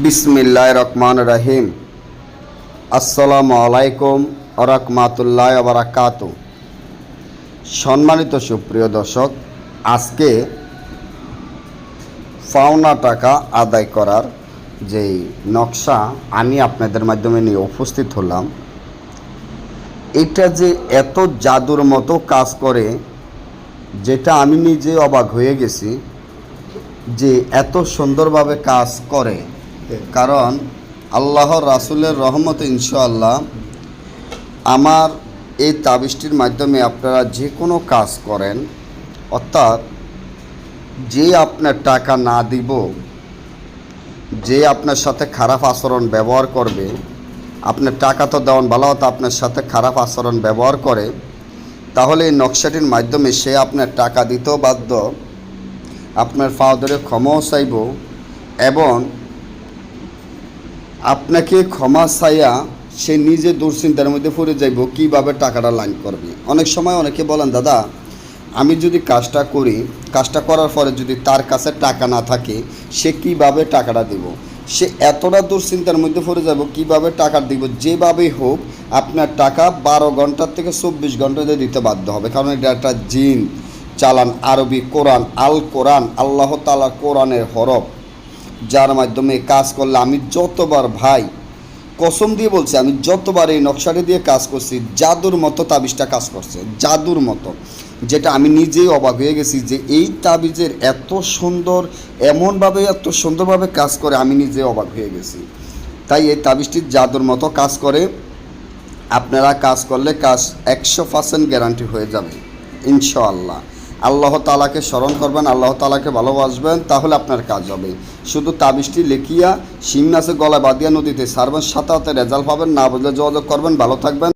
বিসমিল্লাহির রহমানির রহিম। আসসালামু আলাইকুম ওয়া রাহমাতুল্লাহি ওয়া বারাকাতুহু। সম্মানিত সুপ্রিয় দর্শক, আজকে পাওনা টাকা আদায় করার যেই নকশা আমি আপনাদের মাধ্যমে নিয়ে উপস্থিত হলাম, এটা যে এত জাদুর মতো কাজ করে যেটা আমি নিজে অবাক হয়ে গেছি যে এত সুন্দরভাবে কাজ করে। কারণ আল্লাহর রাসূলের রহমতে ইনশাআল্লাহ আমার এই তাবিজটির মাধ্যমে আপনারা যে কোনো কাজ করেন, অর্থাৎ যে আপনার টাকা না দিব, যে আপনার সাথে খারাপ আচরণ ব্যবহার করবে, আপনার টাকা তো দেওয়ান ভালো হতো, আপনার সাথে খারাপ আচরণ ব্যবহার করে, তাহলে এই নকশাটির মাধ্যমে সে আপনার টাকা দিতেও বাধ্য, আপনার পাও ধরে ক্ষমাও চাইব এবং আপনাকে ক্ষমা চাইয়া সে নিজে দুশ্চিন্তার মধ্যে পড়ে যাইব কীভাবে টাকাটা লাইন করবে। অনেক সময় অনেকে বলেন, দাদা আমি যদি কাজটা করি, কাজটা করার পরে যদি তার কাছে টাকা না থাকে সে কিভাবে টাকাটা দিব, সে এতটা দুশ্চিন্তার মধ্যে পড়ে যাব কীভাবে টাকা দিব। যেভাবেই হোক আপনার টাকা 12 ঘন্টার থেকে 24 ঘন্টাতে দিতে বাধ্য হবে, কারণ এটা একটা জিন চালান, আরবি কোরআন, আল কোরআন, আল্লাহ তাআলা কোরআনের হরফ, যার মাধ্যমে কাজ করলে আমি যতবার, ভাই কসম দিয়ে বলছি, আমি যতবার এই নকশাটি দিয়ে কাজ করছি জাদুর মতো তাবিজটা কাজ করছে, জাদুর মতো, যেটা আমি নিজেই অবাক হয়ে গেছি যে এই তাবিজের এত সুন্দর, এমনভাবে এত সুন্দরভাবে কাজ করে আমি নিজে অবাক হয়ে গেছি। তাই এই তাবিজটি জাদুর মতো কাজ করে। আপনারা কাজ করলে কাজ 100% গ্যারান্টি হয়ে যাবে ইনশাআল্লাহ। আল্লাহ তাআলাকে স্মরণ করবেন, আল্লাহ তাআলাকে ভালোবাসবেন, তাহলে আপনার কাজ হবে। শুধু তাবিজটি লেখিয়া শিং মাছের গলায় বাঁধিয়া নদীতে ছাড়বেন, সাথে সাথে রেজাল্ট পাবেন। না বুঝলে যোগাযোগ করবেন। ভালো থাকবেন।